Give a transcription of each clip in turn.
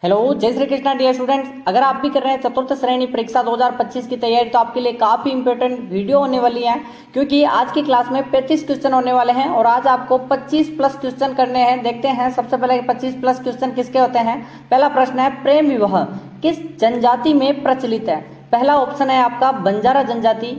Hello, जय Shri Krishna dear students. अगर आप भी कर रहे हैं चतुर्थ श्रेणी परीक्षा 2025 की तैयारी तो आपके लिए काफी इंपॉर्टेंट वीडियो होने वाली है, क्योंकि आज की क्लास में 35 क्वेश्चन होने वाले हैं और आज आपको 25 प्लस क्वेश्चन करने हैं। देखते हैं सबसे पहले 25 प्लस क्वेश्चन किसके होते हैं। पहला प्रश्न है, प्रेम विवाह किस जनजाति में प्रचलित है। पहला ऑप्शन है आपका बंजारा जनजाति,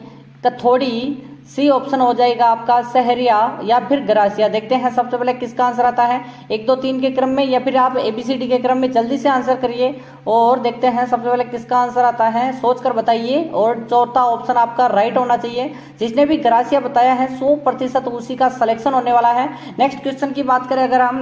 कथोड़ी, सी ऑप्शन हो जाएगा आपका सहरिया या फिर गरासिया। देखते हैं सबसे पहले किसका आंसर आता है, 1 2 3 के क्रम में या फिर आप ABCD के क्रम में जल्दी से आंसर करिए और देखते हैं सबसे पहले किसका आंसर आता है, सोचकर बताइए। और चौथा ऑप्शन आपका राइट होना चाहिए। जिसने भी गरासिया बताया है 100% उसी का सिलेक्शन होने वाला है। नेक्स्ट क्वेश्चन की बात करें अगर हम,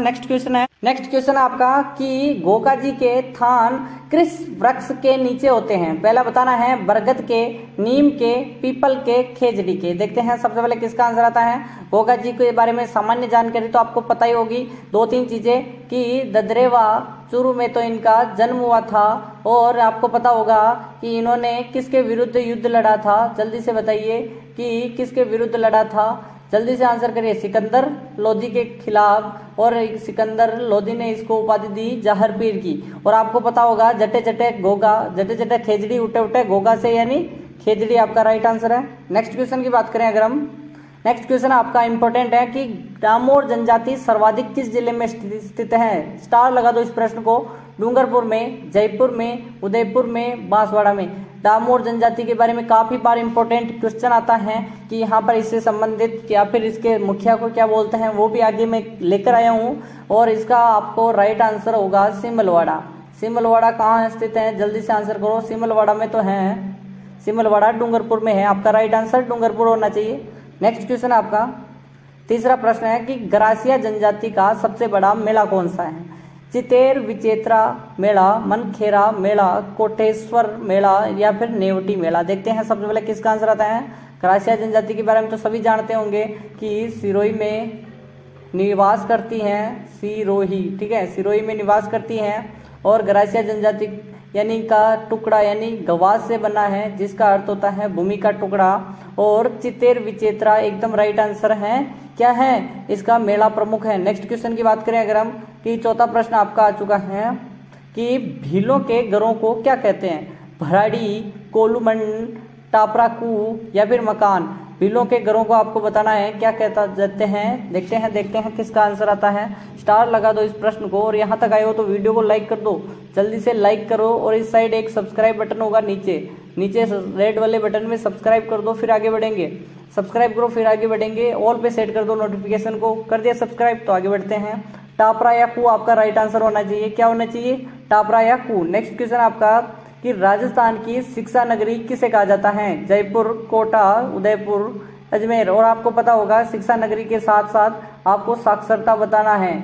नेक्स्ट क्वेश्चन आपका कि गोगा जी के थान किस वृक्ष के नीचे होते हैं। पहला बताना है बरगद के, नीम के, पीपल के, खेजड़ी के। देखते हैं सबसे पहले किसका आंसर आता है। गोगा जी के बारे में सामान्य जानकारी तो आपको पता ही होगी, 2-3 चीजें कि ददरेवा चूरू में तो इनका जन्म हुआ था और आपको पता होगा कि इन्होंने किसके विरुद्ध युद्ध लड़ा था। जल्दी से बताइए कि किसके विरुद्ध लड़ा था, जल्दी से आंसर करिए। सिकंदर लोधी के खिलाफ, और सिकंदर लोधी ने इसको उपाधि दी जहर पीर की। और आपको पता होगा जटे जटे गोगा, जटे जटे खेजड़ी, उठे उठे गोगा से, यानी खेजड़ी आपका राइट आंसर है। नेक्स्ट क्वेश्चन की बात करें अगर हम, नेक्स्ट क्वेश्चन आपका इंपॉर्टेंट है कि डामोर जनजाति सर्वाधिक किस जिले में स्थित है। स्टार लगा दो इस प्रश्न को। डूंगरपुर में, जयपुर में, उदयपुर में, बांसवाड़ा में। डामोर जनजाति के बारे में काफी बार इंपॉर्टेंट क्वेश्चन आता है कि यहाँ पर इससे संबंधित या फिर इसके मुखिया को क्या बोलते हैं, वो भी आगे मैं लेकर आया हूँ। और इसका आपको राइट आंसर होगा सिमलवाड़ा। सिमलवाड़ा कहाँ स्थित है, जल्दी से आंसर करो। सिमलवाड़ा में तो है, सिमलवाड़ा डूंगरपुर में है। आपका राइट आंसर डूंगरपुर होना चाहिए। नेक्स्ट क्वेश्चन आपका तीसरा प्रश्न है कि गरासिया जनजाति का सबसे बड़ा मेला कौन सा है। चितेर विचेत्रा मेला, मनखेरा मेला, कोटेश्वर मेला या फिर नेवटी मेला। देखते हैं सबसे पहले किसका आंसर आता है। गरासिया जनजाति के बारे में तो सभी जानते होंगे कि सिरोही में निवास करती हैं, सिरोही, ठीक है, सिरोही में निवास करती हैं। और गरासिया जनजाति यानी का टुकड़ा यानी गवास से बना है, जिसका अर्थ होता है भूमि का टुकड़ा। और चितेर विचेत्रा एकदम राइट आंसर है। क्या है इसका मेला प्रमुख है। नेक्स्ट क्वेश्चन की बात करें अगर हम, कि चौथा प्रश्न आपका आ चुका है कि भीलों के घरों को क्या कहते हैं। भराड़ी, कोलूमंड, टापराकू या फिर मकान। भीलों के घरों को आपको बताना है क्या कहता जाते हैं। देखते हैं किसका आंसर आता है। स्टार लगा दो इस प्रश्न को, और यहाँ तक आए हो तो वीडियो को लाइक कर दो, जल्दी से लाइक करो। और इस साइड एक सब्सक्राइब बटन होगा, नीचे रेड वाले बटन में सब्सक्राइब कर दो, फिर आगे बढ़ेंगे। सब्सक्राइब करो फिर आगे बढ़ेंगे, ऑल पे सेट कर दो नोटिफिकेशन को। कर दिया सब्सक्राइब तो आगे बढ़ते हैं। टापरा या कू आपका राइट आंसर होना चाहिए। क्या होना चाहिए, टापरा या कू। नेक्स्ट क्वेश्चन आपका कि राजस्थान की शिक्षा नगरी किसे कहा जाता है। जयपुर, कोटा, उदयपुर, अजमेर। और आपको पता होगा शिक्षा नगरी के साथ साथ आपको साक्षरता बताना है।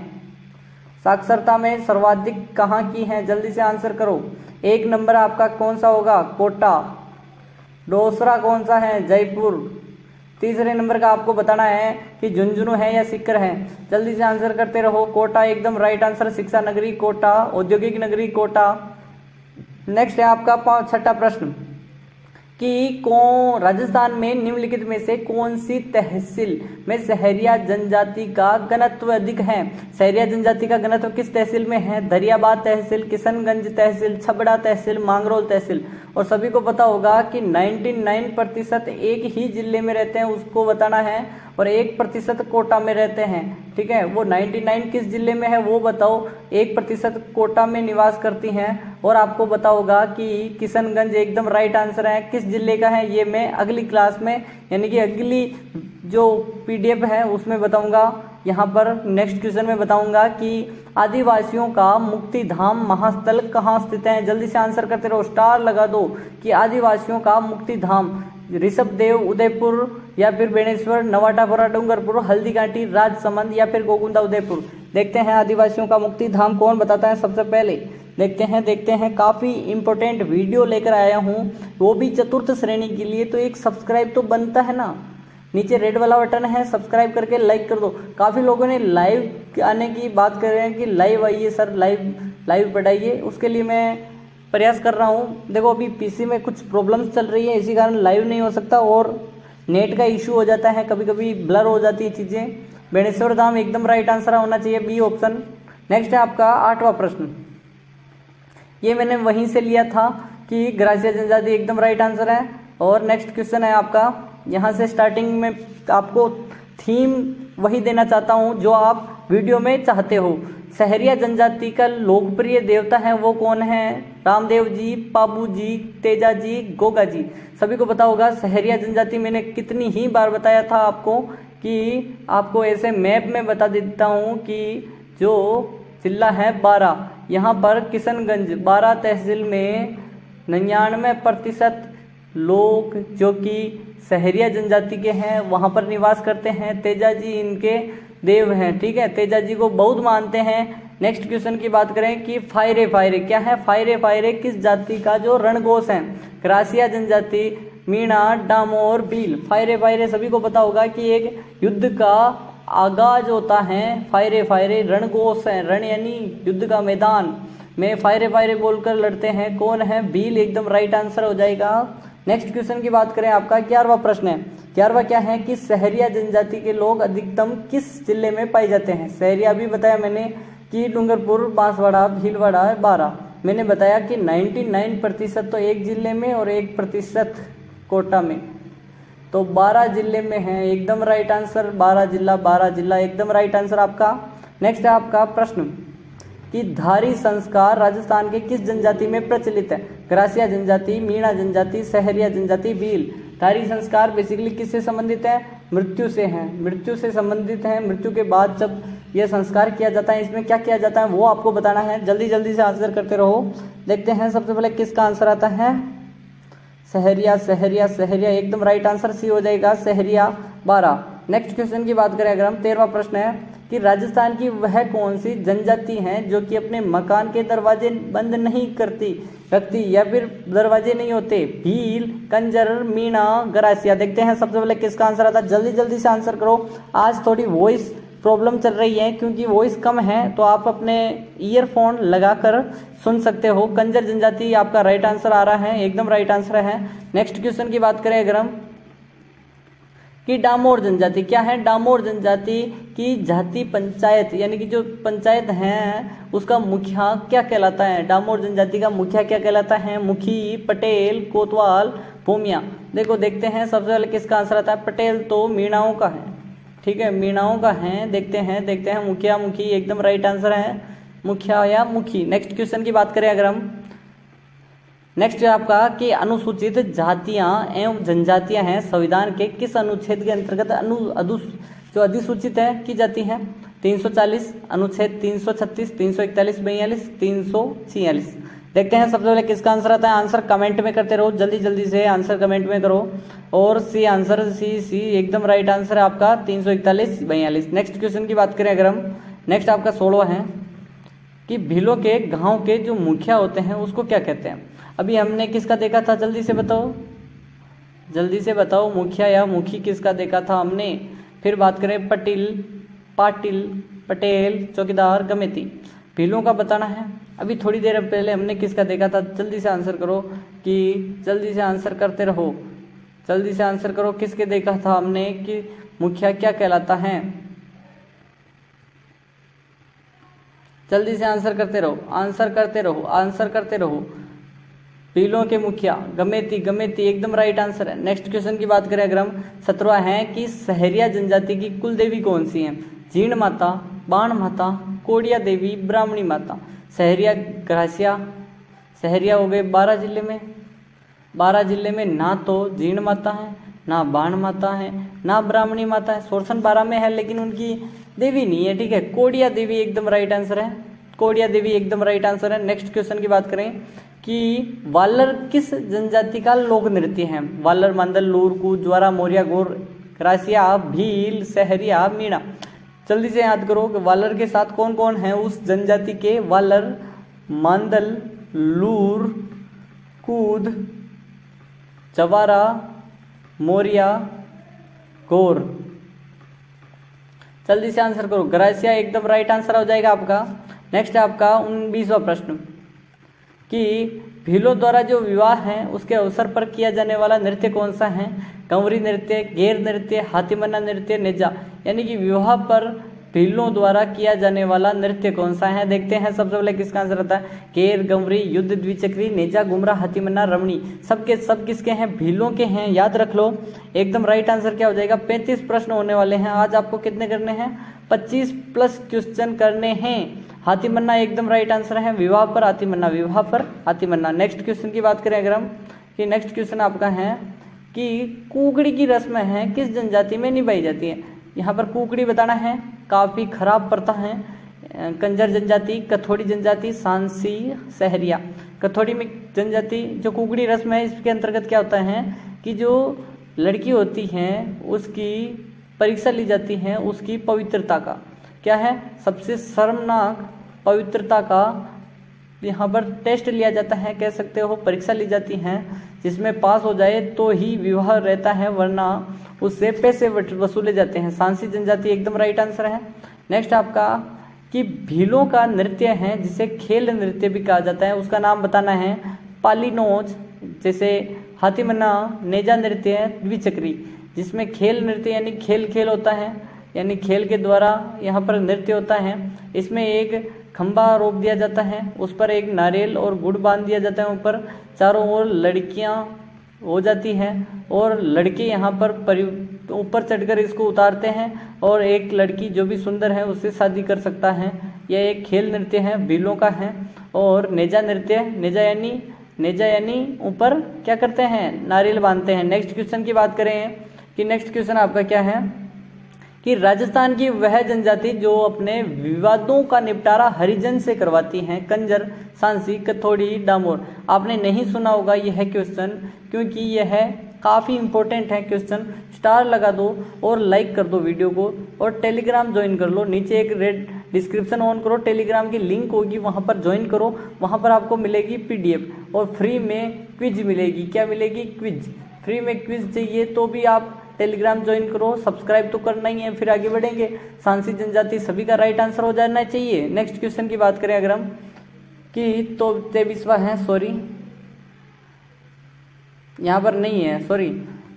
साक्षरता में सर्वाधिक कहाँ की है, जल्दी से आंसर करो। 1 नंबर आपका कौन सा होगा, कोटा। दूसरा कौन सा है, जयपुर। तीसरे नंबर का आपको बताना है कि झुंझुनू है या सीकर है। जल्दी से आंसर करते रहो। कोटा एकदम राइट आंसर, शिक्षा नगरी कोटा, औद्योगिक नगरी कोटा। नेक्स्ट है आपका छठा प्रश्न कि राजस्थान में निम्नलिखित में से कौन सी तहसील में सहरिया जनजाति का घनत्व अधिक है। सहरिया जनजाति का घनत्व किस तहसील में है। दरियाबाद तहसील, किशनगंज तहसील, छबड़ा तहसील, मांगरोल तहसील। और सभी को पता होगा कि 99% एक ही जिले में रहते हैं, उसको बताना है। और 1% कोटा में रहते हैं, ठीक है। वो 99 किस जिले में है वो बताओ। 1% कोटा में निवास करती हैं। और आपको पता होगा कि किशनगंज एकदम राइट आंसर है। किस जिले का है ये मैं अगली क्लास में, यानी कि अगली जो PDF है उसमें बताऊंगा। यहाँ पर नेक्स्ट क्वेश्चन में बताऊंगा कि आदिवासियों का मुक्ति धाम महास्थल कहाँ स्थित है। जल्दी से आंसर करते रहो, स्टार लगा दो कि आदिवासियों का मुक्ति धाम ऋषभदेव, उदयपुर या फिर बेणेश्वर, नवाटापुरा, डूंगरपुर, हल्दीघाटी, राजसमंद या फिर गोकुंदा, उदयपुर। देखते हैं आदिवासियों का मुक्ति धाम कौन बताता है सबसे पहले। देखते हैं काफी इंपॉर्टेंट वीडियो लेकर आया हूँ, वो भी चतुर्थ श्रेणी के लिए। तो एक सब्सक्राइब तो बनता है ना, नीचे रेड वाला बटन है, सब्सक्राइब करके लाइक कर दो। काफी लोगों ने लाइव आने की बात कर रहे हैं कि लाइव आइए सर, लाइव बढ़ाइए। उसके लिए मैं प्रयास कर रहा हूँ। देखो अभी PC में कुछ प्रॉब्लम्स चल रही है, इसी कारण लाइव नहीं हो सकता और नेट का इशू हो जाता है, कभी कभी ब्लर हो जाती है चीजें। बेणेश्वर धाम एकदम राइट आंसर होना चाहिए, B ऑप्शन। नेक्स्ट है आपका 8वां प्रश्न ये मैंने वहीं से लिया था कि ग्रासिया जनजाति एकदम राइट आंसर है। और नेक्स्ट क्वेश्चन है आपका, यहाँ से स्टार्टिंग में आपको थीम वही देना चाहता हूँ जो आप वीडियो में चाहते हो। सहरिया जनजाति का लोकप्रिय देवता है वो कौन है? रामदेव जी, पाबू जी, तेजा जी, गोगा जी। सभी को पता होगा सहरिया जनजाति मैंने कितनी ही बार बताया था आपको कि आपको ऐसे मैप में बता देता हूँ कि जो जिला है बारा, यहाँ पर किशनगंज बारा तहसील में 99% लोग जो कि सहरिया जनजाति के हैं वहाँ पर निवास करते हैं। तेजा जी इनके देव हैं, ठीक है, तेजा जी को बहुत मानते हैं। नेक्स्ट क्वेश्चन की बात करें कि फायरे फायरे क्या है? फायरे फायरे किस जाति का जो रणघोष है? ग्रासिया जनजाति, मीणा, डामोर, भील। फायरे फायरे सभी को पता होगा कि एक युद्ध का आगाज होता है। फायरे फायरे रणघोष है, रण यानी युद्ध का मैदान में फायरे फायरे बोलकर लड़ते हैं। कौन है? भील एकदम राइट आंसर हो जाएगा। नेक्स्ट क्वेश्चन की बात करें, आपका 11वां प्रश्न है। 11वां क्या है कि सहरिया जनजाति के लोग अधिकतम किस जिले में पाए जाते हैं? सहरिया भी बताया मैंने कि डूंगरपुर, बांसवाड़ा, भीलवाड़ा, बारा। मैंने बताया कि 99% तो एक जिले में और 1% कोटा में, तो 12 जिले में है एकदम राइट आंसर। 12 जिला एकदम राइट आंसर आपका। नेक्स्ट है आपका प्रश्न कि धारी संस्कार राजस्थान के किस जनजाति में प्रचलित है? ग्रासिया जनजाति, मीणा जनजाति, सहरिया जनजाति, भील। धारी संस्कार बेसिकली किससे संबंधित है? मृत्यु से है, मृत्यु से संबंधित है। मृत्यु के बाद जब यह संस्कार किया जाता है, इसमें क्या किया जाता है वो आपको बताना है। जल्दी जल्दी से आंसर करते रहो। देखते हैं सबसे पहले किसका आंसर आता है। सहरिया, सहरिया, सहरिया एकदम राइट आंसर सी हो जाएगा, सहरिया 12। नेक्स्ट क्वेश्चन की बात करें अगर हम, 13वां प्रश्न है कि राजस्थान की वह कौन सी जनजाति है जो कि अपने मकान के दरवाजे बंद नहीं रखती या फिर दरवाजे नहीं होते? भील, कंजर, मीणा, ग्रासिया। देखते हैं सबसे पहले किसका आंसर आता है। जल्दी जल्दी से आंसर करो। आज थोड़ी वॉइस प्रॉब्लम चल रही है क्योंकि वॉइस कम है, तो आप अपने ईयरफोन लगाकर सुन सकते हो। कंजर जनजाति आपका राइट आंसर आ रहा है, एकदम राइट आंसर है। नेक्स्ट क्वेश्चन की बात करें अगर हम कि डामोर जनजाति क्या है? डामोर जनजाति की जाति पंचायत यानी कि जो पंचायत है उसका मुखिया क्या कहलाता है? डामोर जनजाति का मुखिया क्या कहलाता है? मुखी, पटेल, कोतवाल, भूमिया। देखो देखते हैं सबसे पहले किसका आंसर आता है। पटेल तो मीणाओं का है, ठीक है, मीणाओं का है। देखते हैं मुखिया, मुखी एकदम राइट आंसर है, मुखिया या मुखी। नेक्स्ट क्वेश्चन की बात करें अगर हम, नेक्स्ट है आपका कि अनुसूचित जातियां एवं जनजातियां हैं संविधान के किस अनुच्छेद के अंतर्गत जो अधिसूचित है की जाती है? 340, अनुच्छेद 336, 341, 42, 346। देखते हैं सबसे पहले किसका आंसर आता है। आंसर कमेंट में करते रहो, जल्दी जल्दी से आंसर कमेंट में करो। और सी आंसर, सी एकदम राइट आंसर है आपका 341, 42। नेक्स्ट क्वेश्चन की बात करें अगर हम, नेक्स्ट आपका 16वां है कि भीलों के गांव के जो मुखिया होते हैं उसको क्या कहते हैं? अभी हमने किसका देखा था, जल्दी से बताओ, जल्दी से बताओ। मुखिया या मुखी किसका देखा था हमने? फिर बात करें पाटिल, पटेल, चौकीदार, गमेती। भीलों का बताना है। अभी थोड़ी देर पहले हमने किसका देखा था? जल्दी से आंसर करो कि जल्दी से आंसर करते रहो, जल्दी से आंसर करो। किसके देखा था हमने कि मुखिया क्या कहलाता है? जल्दी से आंसर करते रहो, आंसर करते रहो, आंसर करते रहो। भीलों के मुखिया गमेती एकदम राइट आंसर है। नेक्स्ट क्वेश्चन की बात करें अगर हम, 17वां है कि सहरिया जनजाति की कुल देवी कौन सी है? जीर्ण माता, बाण माता, कोड़िया देवी, ब्राह्मणी माता। सहरिया, ग्रासिया, सहरिया हो गए 12 जिले में। 12 जिले में ना तो जीर्ण माता है, ना बाण माता है, ना ब्राह्मणी माता है। सोरसन 12 में है लेकिन उनकी देवी नहीं है, ठीक है। कोड़िया देवी एकदम राइट आंसर है, कोड़िया देवी एकदम राइट आंसर है। नेक्स्ट क्वेश्चन की बात करें कि वालर किस जनजाति का लोक नृत्य है? वालर, मांदल, लूरकू, ज्वारा, मोरिया, गोर, ग्रासिया, भील, सहरिया, मीणा। जल्दी से याद करो कि वालर के साथ कौन कौन है उस जनजाति के? वालर, मांदल, लूर, कूद, जवारा, मोरिया, गोर। जल्दी से आंसर करो। ग्रासिया एकदम राइट आंसर हो जाएगा आपका। नेक्स्ट है आपका 19वां प्रश्न कि भीलों द्वारा जो विवाह है उसके अवसर पर किया जाने वाला नृत्य कौन सा है? कंवरी नृत्य, घेर नृत्य, हाथीमन्ना नृत्य, नेजा। यानी कि विवाह पर भीलों द्वारा किया जाने वाला नृत्य कौन सा है? देखते हैं सबसे पहले किसका आंसर आता है। केर, गंवरी, युद्ध, द्विचक्री, नेजा, घुमरा, हाथीमन्ना, रमणी, सबके सब किसके हैं? भीलों के हैं, याद रख लो। एकदम राइट आंसर क्या हो जाएगा? 35 प्रश्न होने वाले हैं। आज आपको कितने करने हैं? 25 प्लस क्वेश्चन करने हैं। हाथीमन्ना एकदम राइट आंसर है। विवाह पर हाथीमन्ना, विवाह पर हाथीमन्ना। नेक्स्ट क्वेश्चन की बात करें अगर हम, कि नेक्स्ट क्वेश्चन आपका है कि कुकड़ी की रस्म है किस जनजाति में निभाई जाती है? यहाँ पर कुकड़ी बताना है, काफी खराब प्रथा है, कंजर जनजाति, कथोड़ी जनजाति, सांसी, सहरिया। कथोड़ी में जनजाति जो कुकड़ी रस्म है इसके अंतर्गत क्या होता है कि जो लड़की होती है उसकी परीक्षा ली जाती है, उसकी पवित्रता का क्या है, सबसे शर्मनाक पवित्रता का यहाँ पर टेस्ट लिया जाता है, कह सकते हो परीक्षा ली जाती है, जिसमें पास हो जाए तो ही विवाह रहता है, वरना उससे पैसे वसूले जाते हैं। सांसी जनजाति एकदम राइट आंसर है। नेक्स्ट आपका कि भीलों का नृत्य है जिसे खेल नृत्य भी कहा जाता है, उसका नाम बताना है। पालीनोज जैसे हाथीमन्ना, नेजा नृत्य, द्विचक्री जिसमें खेल नृत्य यानी खेल खेल होता है, यानी खेल के द्वारा यहाँ पर नृत्य होता है। इसमें एक खंबा रोक दिया जाता है, उस पर एक नारियल और गुड़ बांध दिया जाता है, ऊपर चारों ओर लड़कियां हो जाती हैं और लड़के यहाँ पर ऊपर चढ़कर इसको उतारते हैं और एक लड़की जो भी सुंदर है उससे शादी कर सकता है। यह एक खेल नृत्य है, भीलों का है। और नेजा नृत्य, नेजा यानी ऊपर क्या करते हैं, नारियल बांधते हैं। नेक्स्ट क्वेश्चन की बात करें कि नेक्स्ट क्वेश्चन आपका क्या है कि राजस्थान की वह जनजाति जो अपने विवादों का निपटारा हरिजन से करवाती हैं, कंजर, सांसी, कथोड़ी, डामोर। आपने नहीं सुना होगा यह क्वेश्चन, क्योंकि यह काफ़ी इंपॉर्टेंट है क्वेश्चन। स्टार लगा दो और लाइक कर दो वीडियो को, और टेलीग्राम ज्वाइन कर लो। नीचे एक रेड डिस्क्रिप्शन ऑन करो, टेलीग्राम की लिंक होगी, वहाँ पर ज्वाइन करो। वहाँ पर आपको मिलेगी PDF और फ्री में क्विज मिलेगी। क्या मिलेगी? क्विज। फ्री में क्विज चाहिए तो भी आप टेलीग्राम ज्वाइन करो। सब्सक्राइब तो करना ही है, फिर आगे बढ़ेंगे। सांसी जनजाति सभी का राइट आंसर हो जाना चाहिए। नेक्स्ट क्वेश्चन की बात करें अगर हम कि तो 23वां है, सॉरी यहाँ पर नहीं है, सॉरी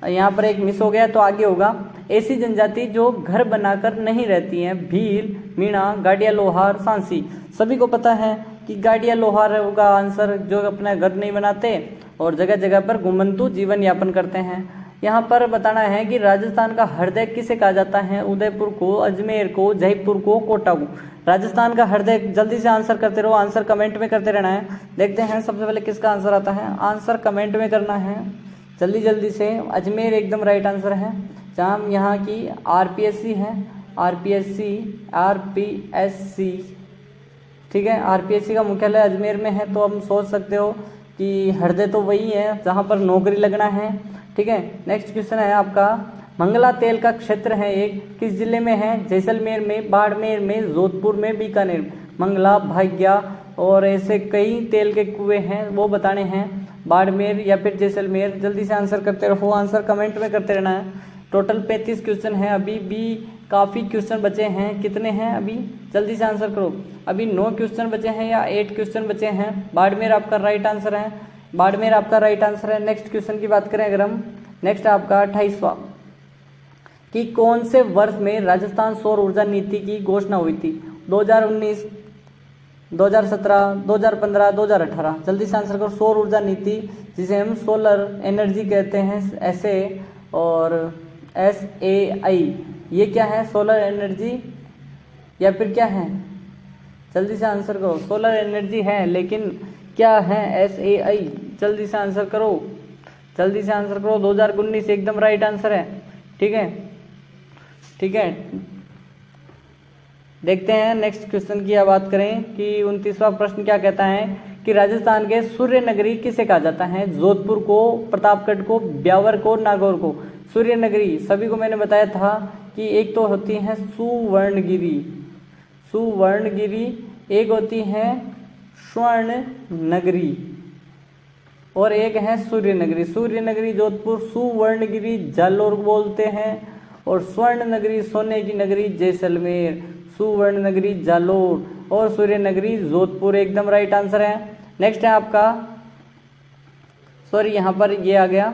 यहाँ पर एक मिस हो गया तो आगे होगा। ऐसी जनजाति जो घर बनाकर नहीं रहती हैं, भील, मीणा, गाड़िया, लोहार, सांसी। सभी को पता है कि गाड़िया लोहार होगा आंसर, जो अपना घर नहीं बनाते और जगह जगह पर घुमंतु जीवन यापन करते हैं। यहाँ पर बताना है कि राजस्थान का हृदय किसे कहा जाता है? उदयपुर को, अजमेर को, जयपुर को, कोटा को। राजस्थान का हृदय, जल्दी से आंसर करते रहो, आंसर कमेंट में करते रहना है। देखते हैं सबसे पहले किसका आंसर आता है, आंसर कमेंट में करना है जल्दी जल्दी से। अजमेर एकदम राइट आंसर है, जहाँ यहाँ की RPSC है, RPSC ठीक है, RPSC का मुख्यालय अजमेर में है। तो हम सोच सकते हो कि हृदय तो वही है जहाँ पर नौकरी लगना है, ठीक है। नेक्स्ट क्वेश्चन है आपका, मंगला तेल का क्षेत्र है एक, किस जिले में है? जैसलमेर में, बाड़मेर में, जोधपुर में, बीकानेर। मंगला, भाग्या और ऐसे कई तेल के कुएं हैं, वो बताने हैं, बाड़मेर या फिर जैसलमेर। जल्दी से आंसर करते रहो, आंसर कमेंट में करते रहना है। टोटल 35 क्वेश्चन है, अभी भी काफ़ी क्वेश्चन बचे हैं। कितने हैं अभी? जल्दी से आंसर करो। अभी 9 क्वेश्चन बचे हैं या 8 क्वेश्चन बचे हैं। बाड़मेर आपका राइट आंसर है, बाड़मेर आपका राइट आंसर है। नेक्स्ट क्वेश्चन की बात करें अगर हम, नेक्स्ट आपका 28वां कि कौन से वर्ष में राजस्थान सौर ऊर्जा नीति की घोषणा हुई थी? 2019, 2017, 2015, 2018। जल्दी से आंसर करो। सौर ऊर्जा नीति जिसे हम सोलर एनर्जी कहते हैं ऐसे, और SAI ये क्या है? सोलर एनर्जी या फिर क्या है? जल्दी से आंसर करो। सोलर एनर्जी है, लेकिन क्या है SAI? जल्दी से आंसर करो, जल्दी से आंसर करो। 2019 एकदम राइट आंसर है, ठीक है, ठीक है। देखते हैं नेक्स्ट क्वेश्चन की बात करें कि 29वां प्रश्न क्या कहता है कि राजस्थान के सूर्य नगरी किसे कहा जाता है? जोधपुर को, प्रतापगढ़ को, ब्यावर को, नागौर को। सूर्य नगरी सभी को मैंने बताया था कि एक तो होती है सुवर्णगिरी, सुवर्णगिरी, एक होती है स्वर्ण नगरी और एक है सूर्य नगरी। सूर्य नगरी जोधपुर, सुवर्णगिरी जालोर बोलते हैं, और स्वर्ण नगरी सोने की नगरी जैसलमेर। सुवर्ण नगरी जालोर और सूर्य नगरी जोधपुर एकदम राइट आंसर है। नेक्स्ट है आपका, सॉरी यहाँ पर ये आ गया,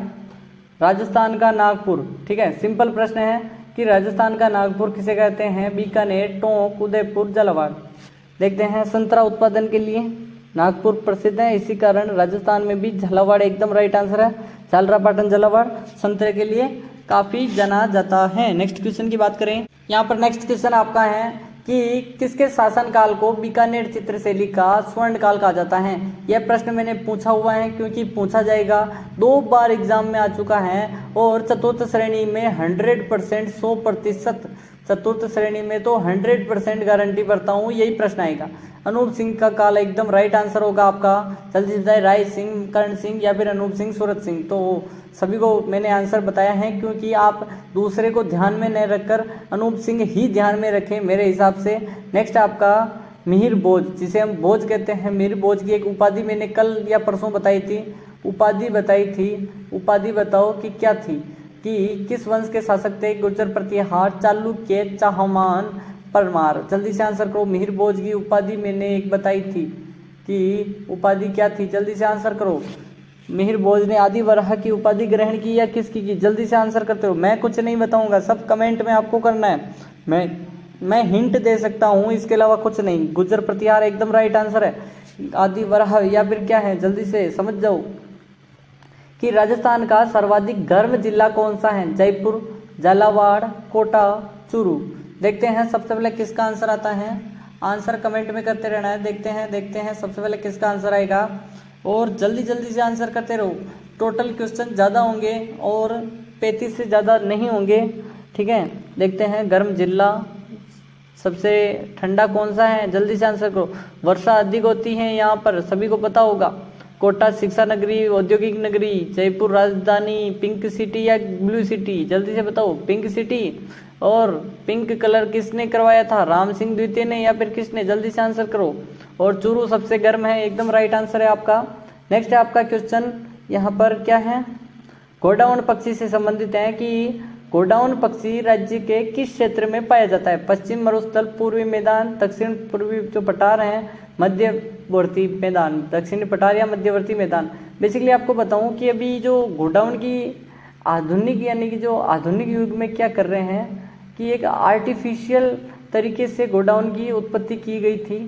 राजस्थान का नागपुर, ठीक है। सिंपल प्रश्न है कि राजस्थान का नागपुर किसे कहते हैं? बीकानेर, टोंक, उदयपुर, झालावाड़। देखते हैं संतरा उत्पादन के लिए नागपुर प्रसिद्ध है, इसी कारण राजस्थान में भी झालावाड़ एकदम राइट आंसर है। झालरापाटन झालावाड़ संतरे के लिए काफी जाना जाता है। नेक्स्ट क्वेश्चन की बात करें, यहाँ पर नेक्स्ट क्वेश्चन आपका है कि किसके शासनकाल को बीकानेर चित्रशैली का स्वर्ण काल कहा जाता है? यह प्रश्न मैंने पूछा हुआ है क्योंकि पूछा जाएगा, 2 बार एग्जाम में आ चुका है और चतुर्थ श्रेणी में 100% 100%, चतुर्थ श्रेणी में तो 100% गारंटी करता हूँ यही प्रश्न आएगा। अनूप सिंह का काल एकदम राइट आंसर होगा आपका। जल्दी बताए, राय सिंह, कर्ण सिंह या फिर अनूप सिंह, सूरत सिंह। तो सभी को मैंने आंसर बताया है क्योंकि आप दूसरे को ध्यान में नहीं रखकर अनूप सिंह ही ध्यान में रखें मेरे हिसाब से। नेक्स्ट आपका मिहिर भोज, जिसे हम भोज कहते हैं। मिहिर भोज की एक उपाधि मैंने कल या परसों बताई थी, उपाधि बताई थी। उपाधि बताओ कि क्या थी, कि किस वंश के शासक थे? गुर्जर, प्रतिहार, चालुक्य, चाहमान, परमार। जल्दी से आंसर करो। मिहिर भोज की उपाधि मैंने एक बताई थी कि उपाधि क्या थी, जल्दी से आंसर करो। मिहिर भोज ने आदि वराह की उपाधि ग्रहण की या किसकी की? जल्दी से आंसर करते हो। मैं कुछ नहीं बताऊंगा, सब कमेंट में आपको करना है। मैं हिंट दे सकता हूँ, इसके अलावा कुछ नहीं। गुर्जर, प्रतिहार एकदम राइट आंसर है। आदि वराह या फिर क्या है, जल्दी से समझ जाओ। कि राजस्थान का सर्वाधिक गर्म जिला कौन सा है? जयपुर, झालावाड़, कोटा, चूरू। देखते हैं सबसे पहले किसका आंसर आता है। आंसर कमेंट में करते रहना है। देखते हैं सबसे पहले किसका आंसर आएगा और जल्दी से आंसर करते रहो। टोटल क्वेश्चन ज़्यादा होंगे और 35 से ज़्यादा नहीं होंगे, ठीक है। देखते हैं गर्म जिला सबसे ठंडा कौन सा है, जल्दी से आंसर करो। वर्षा अधिक होती है यहाँ पर, सभी को पता होगा। कोटा शिक्षा नगरी, औद्योगिक नगरी। जयपुर राजधानी, पिंक सिटी या ब्लू सिटी, जल्दी से बताओ। Pink city. और पिंक कलर किसने करवाया था? राम सिंह द्वितीय ने या फिर किसने? जल्दी से आंसर करो। और चूरू सबसे गर्म है, एकदम राइट आंसर है आपका। नेक्स्ट है आपका क्वेश्चन, यहाँ पर क्या है? गोडाउन पक्षी से संबंधित है कि गोडाउन पक्षी राज्य के किस क्षेत्र में पाया जाता है? पश्चिम मरुस्थल, पूर्वी मैदान, दक्षिण पूर्वी जो पठार हैं, मध्यवर्ती मैदान। दक्षिणी पठार या मध्यवर्ती मैदान। बेसिकली आपको बताऊं कि अभी जो गोडाउन की आधुनिक यानी कि जो आधुनिक युग में क्या कर रहे हैं कि एक आर्टिफिशियल तरीके से गोडाउन की उत्पत्ति की गई थी,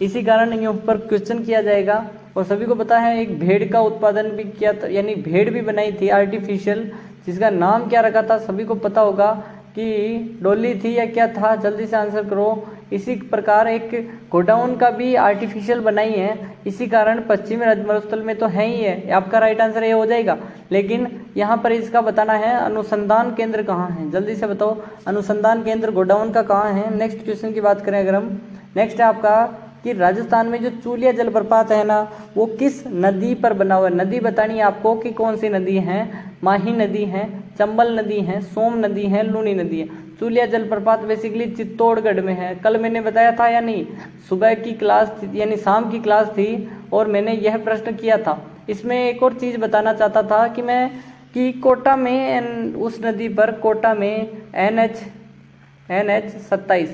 इसी कारण यहाँ पर क्वेश्चन किया जाएगा। और सभी को पता है एक भेड़ का उत्पादन भी किया था, यानी भेड़ भी बनाई थी आर्टिफिशियल, जिसका नाम क्या रखा था सभी को पता होगा कि डोली थी या क्या था, जल्दी से आंसर करो। इसी प्रकार एक गोडाउन का भी आर्टिफिशियल बनाई है, इसी कारण पश्चिमी मरुस्थल में तो है ही है, आपका राइट आंसर ये हो जाएगा। लेकिन यहाँ पर इसका बताना है अनुसंधान केंद्र कहाँ है, जल्दी से बताओ। अनुसंधान केंद्र गोडाउन का कहाँ है? नेक्स्ट क्वेश्चन की बात करें अगर हम, नेक्स्ट है आपका कि राजस्थान में जो चूलिया जलप्रपात है ना, वो किस नदी पर बना हुआ है? नदी बतानी है आपको कि कौन सी नदी है। माही नदी है, चंबल नदी है, सोम नदी है, लूनी नदी है। चूलिया जलप्रपात बेसिकली चित्तौड़गढ़ में है। कल मैंने बताया था या नहीं? सुबह की क्लास यानी शाम की क्लास थी और मैंने यह प्रश्न किया था। इसमें एक और चीज़ बताना चाहता था कि मैं कि कोटा में उस नदी पर कोटा में NH 27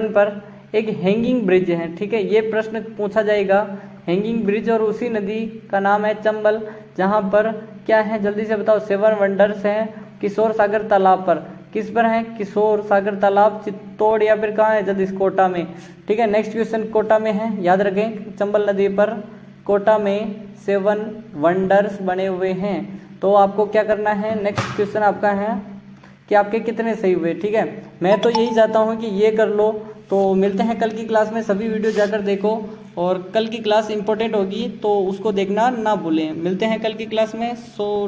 पर एक हैंगिंग ब्रिज है, ठीक है। ये प्रश्न पूछा जाएगा, हैंगिंग ब्रिज, और उसी नदी का नाम है चंबल, जहाँ पर क्या है जल्दी से बताओ। 7 वंडर्स हैं किशोर सागर तालाब पर। किस पर है? किशोर सागर तालाब, चित्तौड़ या फिर कहाँ है? जल्दी कोटा में, ठीक है। नेक्स्ट क्वेश्चन कोटा में है, याद रखें चंबल नदी पर कोटा में 7 वंडर्स बने हुए हैं। तो आपको क्या करना है, नेक्स्ट क्वेश्चन आपका है कि आपके कितने सही हुए, ठीक है। मैं तो यही चाहता हूँ कि ये कर लो। तो मिलते हैं कल की क्लास में, सभी वीडियो जाकर देखो और कल की क्लास इंपॉर्टेंट होगी तो उसको देखना ना भूलें। मिलते हैं कल की क्लास में। सो